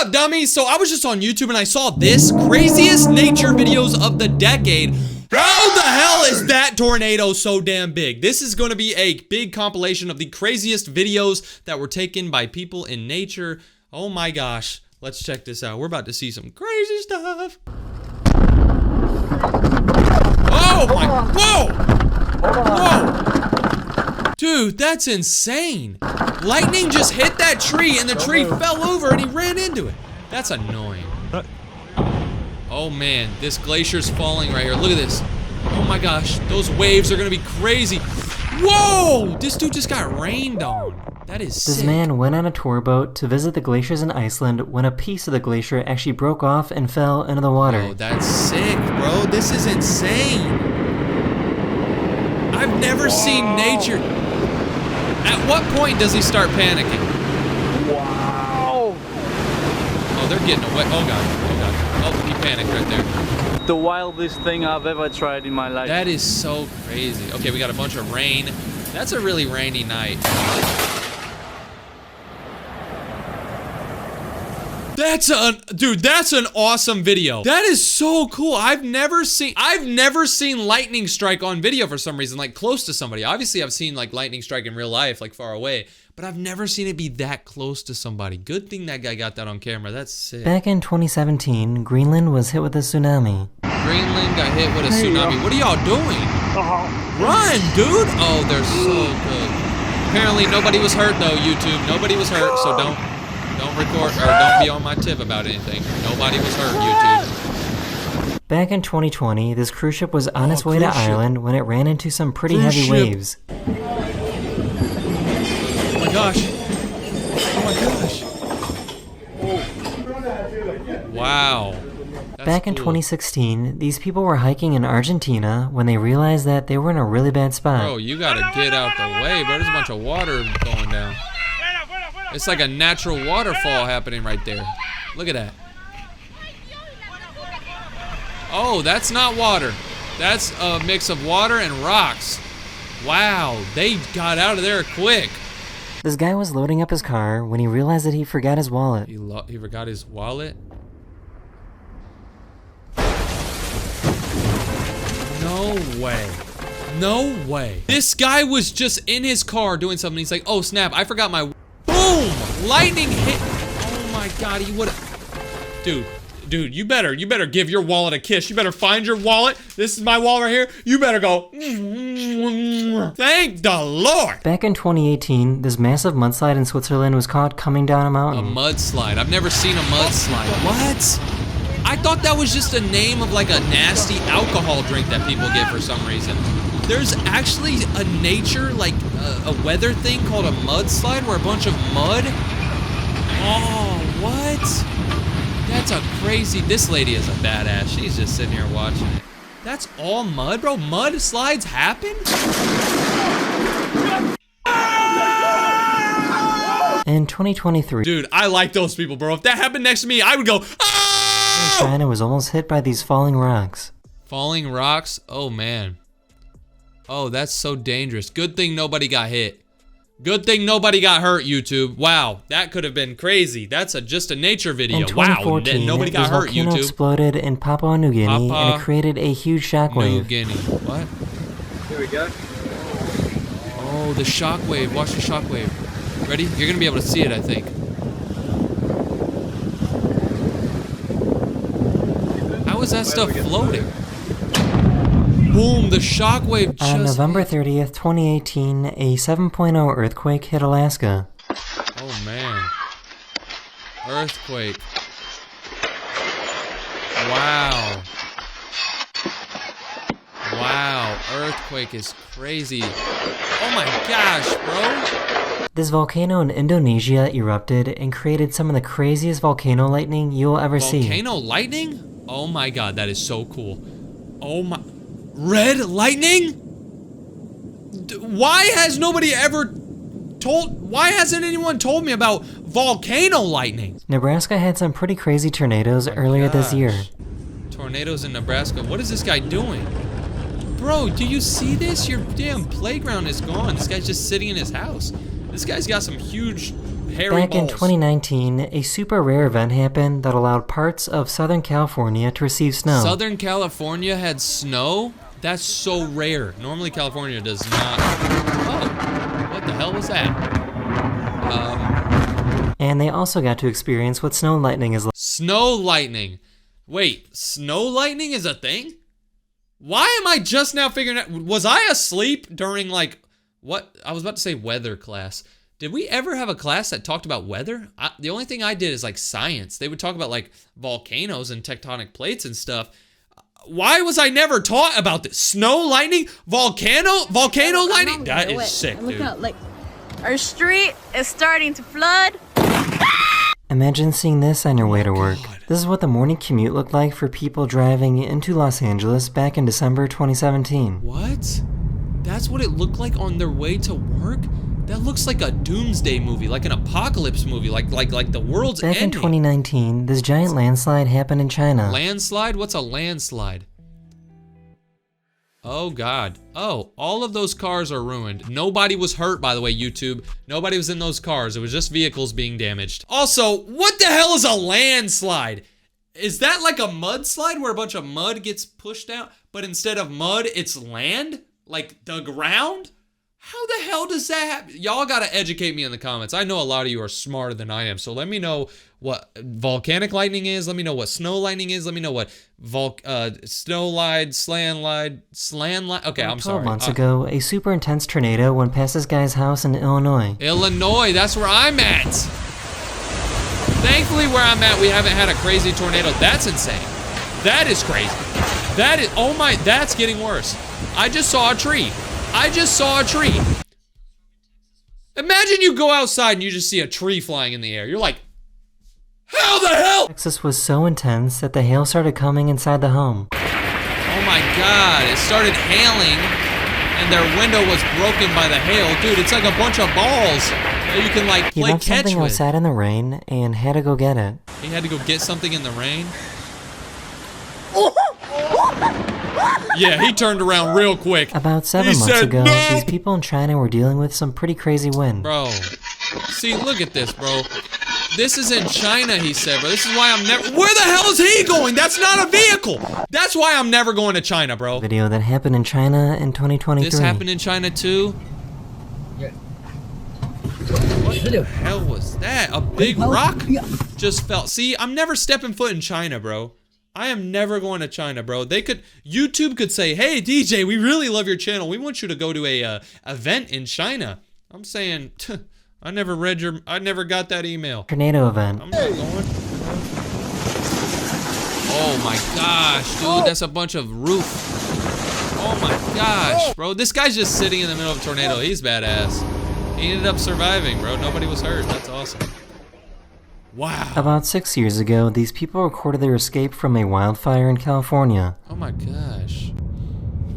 up, dummies? So I was just on YouTube and I saw this craziest nature videos of the decade. How the hell is that tornado so damn big? This is going to be a big compilation of the craziest videos that were taken by people in nature. Oh my gosh. Let's check this out. We're about to see some crazy stuff. Oh my, whoa! Dude, that's insane. Lightning just hit that tree and the tree fell over and he ran into it. That's annoying. Oh man, this glacier's falling right here. Look at this. Oh my gosh, those waves are gonna be crazy. Whoa! This dude just got rained on. That is sick. This man went on a tour boat to visit the glaciers in Iceland when a piece of the glacier actually broke off and fell into the water. Oh, that's sick, bro. This is insane. I've never seen nature. At what point does he start panicking? Wow! Oh, they're getting away. Oh god. Oh god. Oh, he panicked right there. The wildest thing I've ever tried in my life. That is so crazy. Okay, we got a bunch of rain. That's a really rainy night. Dude, that's an awesome video. That is so cool. I've never seen lightning strike on video for some reason, like close to somebody. Obviously, I've seen like lightning strike in real life, like far away, but I've never seen it be that close to somebody. Good thing that guy got that on camera. That's sick. Back in 2017, Greenland was hit with a tsunami. Greenland got hit with a tsunami. What are y'all doing? Run, dude! Oh, they're so good. Apparently, nobody was hurt though, YouTube. Nobody was hurt, so don't record or don't be on my tip about anything. Nobody was hurt, YouTube. Back in 2020, this cruise ship was on its way to Ireland when it ran into some pretty heavy waves. Oh my gosh. Oh my gosh. Wow. That's Back in cool. 2016, these people were hiking in Argentina when they realized that they were in a really bad spot. Bro, you gotta get out the way, bro. There's a bunch of water going down. It's like a natural waterfall happening right there. Look at that. Oh, that's not water. That's a mix of water and rocks. Wow, they got out of there quick. This guy was loading up his car when he realized that he forgot his wallet. He forgot his wallet? No way. No way. This guy was just in his car doing something. He's like, oh snap, I forgot my... Boom! Lightning hit. Oh my god, he would've... Dude, you better give your wallet a kiss. You better find your wallet. This is my wallet right here. You better go. Thank the Lord. Back in 2018, this massive mudslide in Switzerland was caught coming down a mountain. A mudslide. I've never seen a mudslide. What? I thought that was just a name of like a nasty alcohol drink that people get for some reason. There's actually a nature, like a weather thing called a mudslide where a bunch of mud. Oh, what? That's a crazy, this lady is a badass. She's just sitting here watching it. That's all mud, bro? Mudslides happen? In 2023, dude, I like those people, bro. If that happened next to me, I would go, oh! China was almost hit by these falling rocks. Falling rocks? Oh, man. Oh, that's so dangerous. Good thing nobody got hit. Good thing nobody got hurt, YouTube. Wow, that could have been crazy. That's just a nature video. In 2014, wow, nobody got hurt, volcano YouTube. Exploded in Papua New Guinea, and it created a huge shockwave. New Guinea. What? Here we go. Oh, the shockwave. Watch the shockwave. Ready? You're gonna be able to see it, I think. How is that stuff floating? Boom, the shockwave just... On November 30th, 2018, a 7.0 earthquake hit Alaska. Oh, man. Earthquake. Wow. Wow, earthquake is crazy. Oh my gosh, bro. This volcano in Indonesia erupted and created some of the craziest volcano lightning you will ever see. Volcano lightning? Oh my god, that is so cool. Oh my... Red lightning? Why has nobody ever why hasn't anyone told me about volcano lightning? Nebraska had some pretty crazy tornadoes earlier this year. Tornadoes in Nebraska. What is this guy doing? Bro, do you see this? Your damn playground is gone. This guy's just sitting in his house. This guy's got some huge hairy Back in balls. 2019, a super rare event happened that allowed parts of Southern California to receive snow. Southern California had snow? That's so rare. Normally California does not. Oh, what the hell was that? And they also got to experience what snow lightning is like. Snow lightning. Wait, snow lightning is a thing? Why am I just now figuring out? Was I asleep during like, what? I was about to say weather class. Did we ever have a class that talked about weather? The only thing I did is like science. They would talk about like volcanoes and tectonic plates and stuff. Why was I never taught about this? Snow lightning? Volcano lightning? That is sick, dude. Like, our street is starting to flood. Imagine seeing this on your way to work. God. This is what the morning commute looked like for people driving into Los Angeles back in December 2017. What? That's what it looked like on their way to work? That looks like a doomsday movie, like an apocalypse movie, like the world's Back in ending. 2019, this giant landslide happened in China. Landslide? What's a landslide? Oh God. Oh, all of those cars are ruined. Nobody was hurt, by the way, YouTube. Nobody was in those cars. It was just vehicles being damaged. Also, what the hell is a landslide? Is that like a mudslide where a bunch of mud gets pushed out, but instead of mud, it's land? Like the ground? How the hell does that happen? Y'all gotta educate me in the comments. I know a lot of you are smarter than I am, so let me know what volcanic lightning is. Let me know what snow lightning is. Let me know what snowlide, slanlide. Okay, I'm 12 sorry. months ago, a super intense tornado went past this guy's house in Illinois. Illinois, that's where I'm at. Thankfully, where I'm at, we haven't had a crazy tornado. That's insane. That is crazy. That is, oh my, that's getting worse. I just saw a tree. Imagine you go outside and you just see a tree flying in the air. You're like, how the hell? Texas was so intense that the hail started coming inside the home. Oh my God, it started hailing and their window was broken by the hail. Dude, it's like a bunch of balls that you can like He play left catch something with. outside in the rain and had to go get it. He had to go get something in the rain? Yeah, he turned around real quick. About 7 He months said ago, no! these people in China were dealing with some pretty crazy wind. Bro, see, look at this, bro. This is in China, he said, bro. This is why I'm never. Where the hell is he going? That's not a vehicle. That's why I'm never going to China, bro. Video that happened in China in 2023. This happened in China too? Yeah. What the hell was that? A big rock just fell. See, I'm never stepping foot in China, bro. I am never going to China, bro. YouTube could say, hey, DJ, we really love your channel. We want you to go to a event in China. I'm saying, I never got that email. Tornado event. I'm not going. Oh my gosh, dude, that's a bunch of roof. Oh my gosh, bro. This guy's just sitting in the middle of a tornado. He's badass. He ended up surviving, bro. Nobody was hurt. That's awesome. Wow. About 6 years ago, these people recorded their escape from a wildfire in California. Oh my gosh.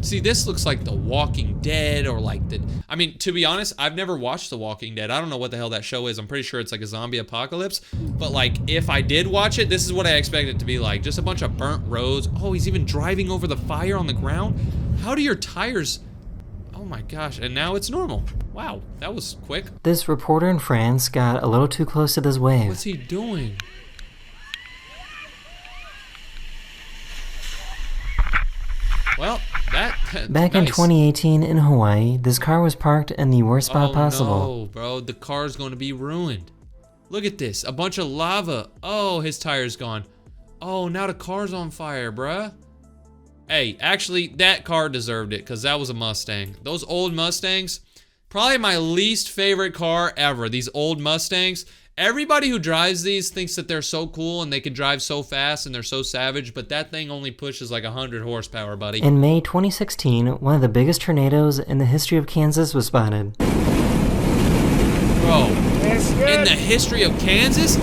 See, this looks like The Walking Dead or like I mean, to be honest, I've never watched The Walking Dead. I don't know what the hell that show is. I'm pretty sure it's like a zombie apocalypse. But like, if I did watch it, this is what I expect it to be like. Just a bunch of burnt roads. Oh, he's even driving over the fire on the ground. How do your tires... Oh my gosh, and now it's normal. Wow, that was quick. This reporter in France got a little too close to this wave. What's he doing? Well, Back in 2018 in Hawaii, this car was parked in the worst spot possible. No, bro, the car's going to be ruined. Look at this, a bunch of lava. Oh, his tire's gone. Oh, now the car's on fire, bruh. Hey, actually, that car deserved it because that was a Mustang. Those old Mustangs, probably my least favorite car ever. These old Mustangs. Everybody who drives these thinks that they're so cool and they can drive so fast and they're so savage, but that thing only pushes like 100 horsepower, buddy. In May 2016, one of the biggest tornadoes in the history of Kansas was spotted. Bro, in the history of Kansas?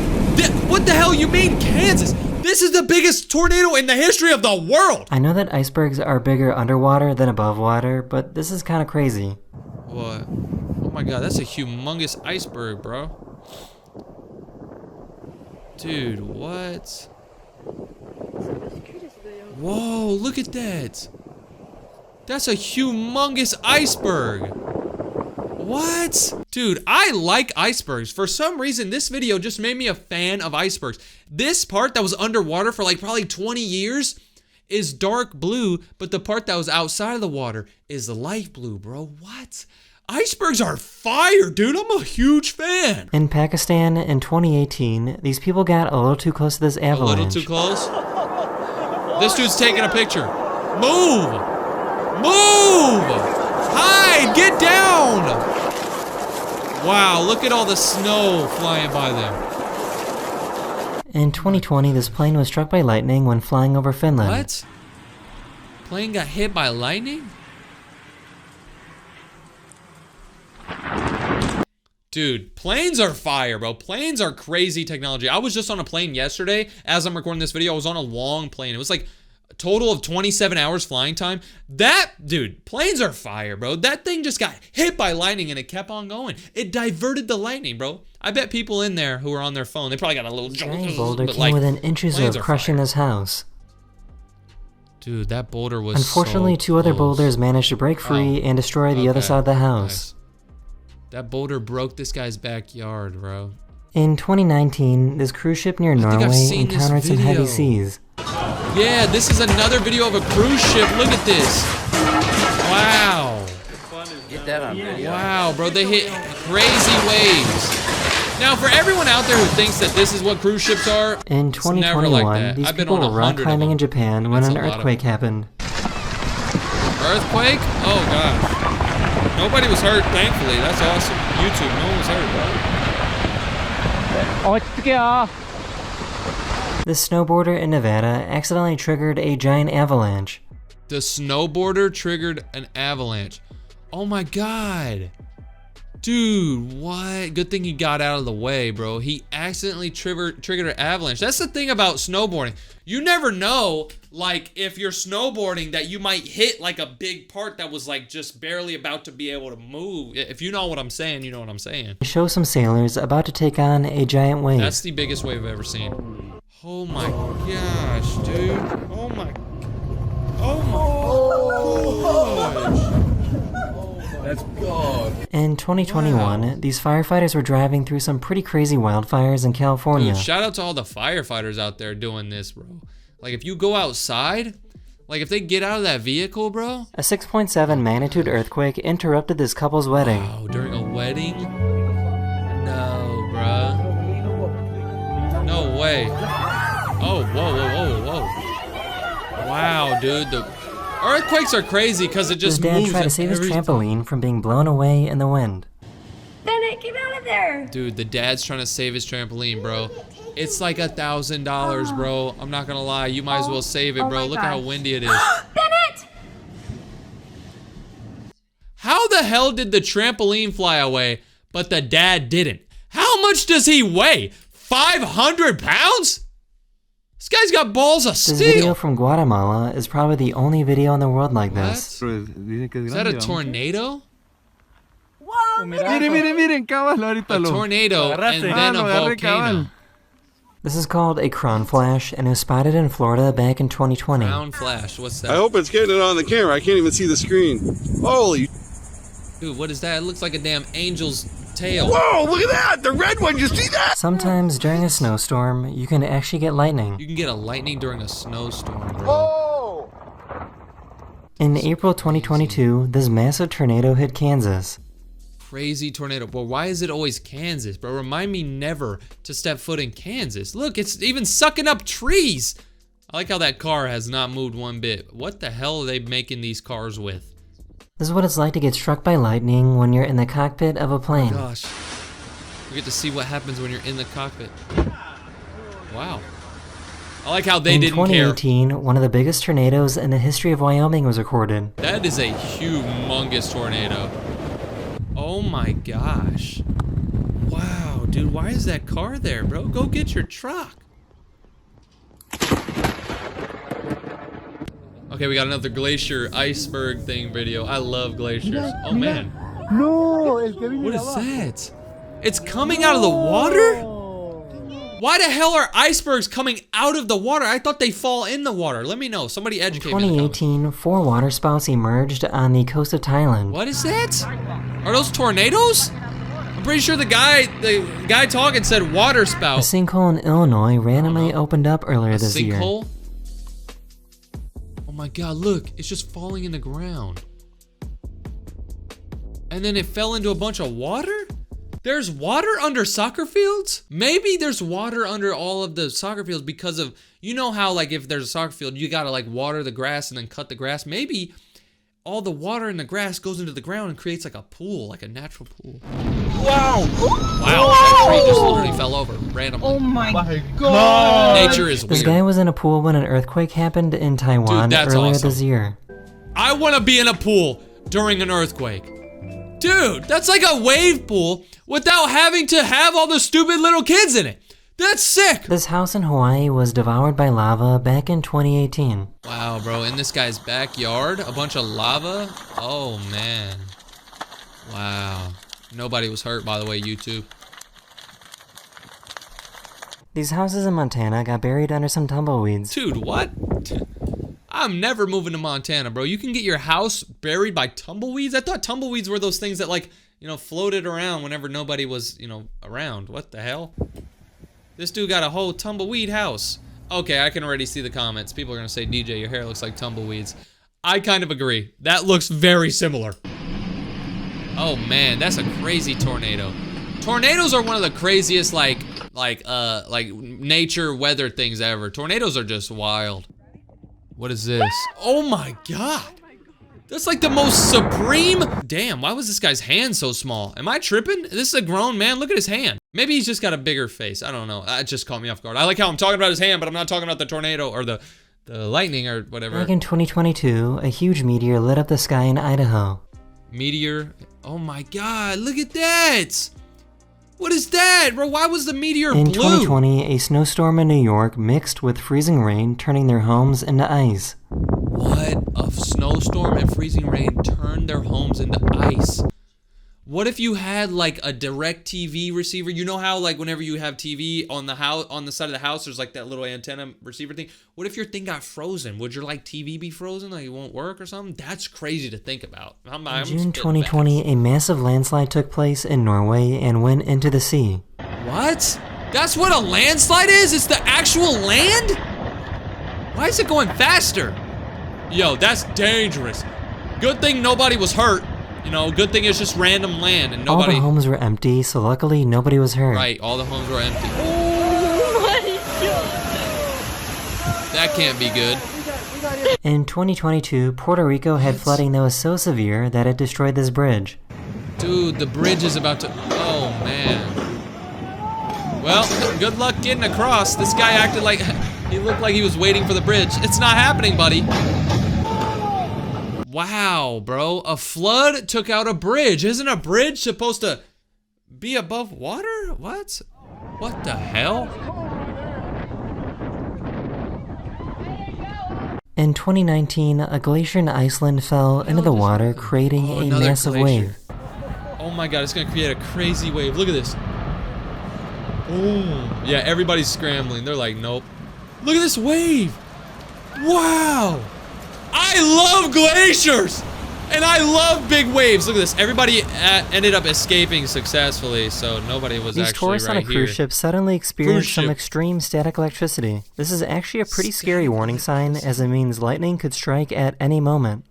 What the hell you mean Kansas? This is the biggest tornado in the history of the world! I know that icebergs are bigger underwater than above water, but this is kind of crazy. What? Oh my god, that's a humongous iceberg, bro. Dude, what? Whoa, look at that. That's a humongous iceberg. What? Dude, I like icebergs. For some reason, this video just made me a fan of icebergs. This part that was underwater for like probably 20 years is dark blue, but the part that was outside of the water is light blue, bro. What? Icebergs are fire, dude. I'm a huge fan. In Pakistan in 2018, these people got a little too close to this avalanche. A little too close? This dude's taking a picture. Move! Move! Hide! Get down! Wow, look at all the snow flying by them. In 2020, this plane was struck by lightning when flying over Finland. What? Plane got hit by lightning? Dude, planes are fire, bro. Planes are crazy technology. I was just on a plane yesterday. As I'm recording this video, I was on a long plane. It was like a total of 27 hours flying time. Dude, planes are fire, bro. That thing just got hit by lightning and it kept on going. It diverted the lightning, bro. I bet people in there who were on their phone, they probably got a little giant boulder came within inches of crushing this house. Dude, that boulder was Unfortunately, so two other boulders managed to break free and destroy the other side of the house. Nice. That boulder broke this guy's backyard, bro. In 2019, this cruise ship near Norway encountered some heavy seas. Yeah, this is another video of a cruise ship. Look at this. Wow. Get that on video. Wow, bro, they hit crazy waves. Now, for everyone out there who thinks that this is what cruise ships are, in 2021, these people were rock climbing in Japan when an earthquake happened. Earthquake? Oh, gosh. Nobody was hurt, thankfully. That's awesome. YouTube, no one was hurt, bro. This snowboarder in Nevada accidentally triggered a giant avalanche. The snowboarder triggered an avalanche. Oh my god. Dude, what? Good thing he got out of the way, bro. He accidentally triggered an avalanche. That's the thing about snowboarding. You never know, like, if you're snowboarding that you might hit, like, a big part that was, like, just barely about to be able to move. If you know what I'm saying, you know what I'm saying. Show some sailors about to take on a giant wave. That's the biggest wave I've ever seen. Oh my gosh, dude. Oh my. Oh my gosh. That's God. In 2021, these firefighters were driving through some pretty crazy wildfires in California. Dude, shout out to all the firefighters out there doing this, bro. Like, if you go outside, like, if they get out of that vehicle, bro. A 6.7 magnitude earthquake interrupted this couple's wedding. Wow, during a wedding? No, bro. No way. Oh, whoa, whoa, whoa, whoa. Wow, dude, the earthquakes are crazy because it just moves. His dad tried to save his trampoline from being blown away in the wind. Bennett, get out of there! Dude, the dad's trying to save his trampoline, bro. It's like $1,000, bro. I'm not gonna lie. You might as well save it, bro. Look how windy it is. Bennett! How the hell did the trampoline fly away, but the dad didn't? How much does he weigh? 500 pounds? This guy's got balls of steel. This video from Guatemala is probably the only video in the world like this. Is that a tornado? Whoa! Miren, cabal, A tornado and then a volcano. This is called a crown flash and it was spotted in Florida back in 2020. Crown flash, what's that? I hope it's getting it on the camera. I can't even see the screen. Holy. Dude, what is that? It looks like a damn angel's tail. Whoa, look at that! The red one, you see that? Sometimes during a snowstorm, you can actually get lightning. You can get a lightning during a snowstorm, bro. Oh! In April 2022, this massive tornado hit Kansas. Crazy tornado. Well, why is it always Kansas, bro? Remind me never to step foot in Kansas. Look, it's even sucking up trees. I like how that car has not moved one bit. What the hell are they making these cars with? This is what it's like to get struck by lightning when you're in the cockpit of a plane. Oh gosh. We get to see what happens when you're in the cockpit. Wow. I like how they didn't care. In 2018, one of the biggest tornadoes in the history of Wyoming was recorded. That is a humongous tornado. Oh my gosh. Wow, dude, why is that car there, bro? Go get your truck. Okay, we got another glacier iceberg thing video. I love glaciers. Oh man. No, What is that? It's coming out of the water? Why the hell are icebergs coming out of the water? I thought they fall in the water. Let me know. Somebody In educate me. In the comments. 2018, 4 waterspouts emerged on the coast of Thailand. What is that? Are those tornadoes? I'm pretty sure the guy talking said water A spout. sinkhole in Illinois randomly opened up earlier this year. Sinkhole? Oh my god, look, it's just falling in the ground. And then it fell into a bunch of water? There's water under soccer fields? Maybe there's water under all of the soccer fields because of, you know how like if there's a soccer field, you gotta like water the grass and then cut the grass. Maybe all the water in the grass goes into the ground and creates like a pool, like a natural pool. Wow! Wow, that tree just literally fell over randomly. Oh my god! Nature is This weird. guy was in a pool when an earthquake happened in Taiwan Dude, that's earlier awesome. this year. I wanna be in a pool during an earthquake. Dude, that's like a wave pool without having to have all the stupid little kids in it. That's sick. This house in Hawaii was devoured by lava back in 2018. Wow, bro, in this guy's backyard, a bunch of lava. Oh, man. Wow. Nobody was hurt, by the way, YouTube. These houses in Montana got buried under some tumbleweeds. Dude, what? I'm never moving to Montana, bro. You can get your house buried by tumbleweeds? I thought tumbleweeds were those things that, like, you know, floated around whenever nobody was, you know, around. What the hell? This dude got a whole tumbleweed house. Okay, I can already see the comments. People are gonna say, DJ, your hair looks like tumbleweeds. I kind of agree. That looks very similar. Oh man, that's a crazy tornado. Tornadoes are one of the craziest, like nature weather things ever. Tornadoes are just wild. What is this? Oh my god. That's like the most supreme. Damn, why was this guy's hand so small? Am I tripping? This is a grown man. Look at his hand. Maybe he's just got a bigger face. I don't know. That just caught me off guard. I like how I'm talking about his hand, but I'm not talking about the tornado or the lightning or whatever. Back in 2022, a huge meteor lit up the sky in Idaho. Meteor. Oh my god, look at that. What is that, bro? Why was the meteor In blue? 2020, a snowstorm in New York mixed with freezing rain, turning their homes into ice. What? A snowstorm and freezing rain turned their homes into ice. What if you had like a direct TV receiver? You know how like whenever you have TV on the house, on the side of the house, there's like that little antenna receiver thing. What if your thing got frozen? Would your like TV be frozen? Like it won't work or something? That's crazy to think about. In June 2020, a massive landslide took place in Norway and went into the sea. What? That's what a landslide is? It's the actual land? Why is it going faster? Yo, that's dangerous. Good thing nobody was hurt. You know, good thing it's just random land and nobody... All the homes were empty, so luckily nobody was hurt. Right, all the homes were empty. Oh my god. That can't be good. In 2022, Puerto Rico had flooding that was so severe that it destroyed this bridge. Dude, the bridge is about to... Oh, man. Well, good luck getting across. This guy acted like... He looked like he was waiting for the bridge. It's not happening, buddy. Wow, bro. A flood took out a bridge. Isn't a bridge supposed to be above water? What? What the hell? In 2019, a glacier in Iceland fell into the water, creating a another massive glacier. wave. Oh my god, it's gonna create a crazy wave. Look at this. Boom. Yeah, everybody's scrambling. They're like, nope. Look at this wave. Wow. I love glaciers. And I love big waves. Look at this. Everybody ended up escaping successfully, so nobody was These actually tourists on a right cruise here. ship suddenly experienced some ship. extreme static electricity. This is actually a pretty scary warning sign, as it means lightning could strike at any moment.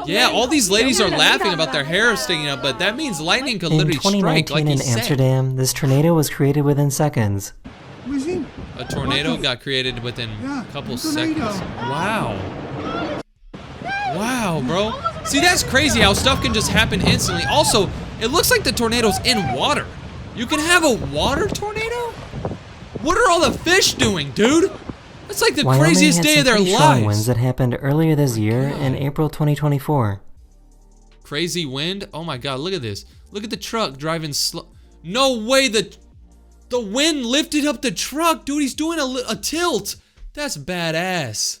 Yeah, all these ladies are laughing about their hair sticking up, but that means lightning could In literally strike, 2019 like he in said. Amsterdam, this tornado was created within seconds. A tornado got created within a couple seconds. Wow. Wow, bro. See, that's crazy how stuff can just happen instantly. Also, it looks like the tornado's in water. You can have a water tornado? What are all the fish doing, dude? That's like the Wyoming craziest had day some of their pretty strong winds lives. that happened earlier this year in April 2024. Crazy wind? Oh my god, look at this. Look at the truck driving slow. No way, the wind lifted up the truck, dude. He's doing a tilt. That's badass.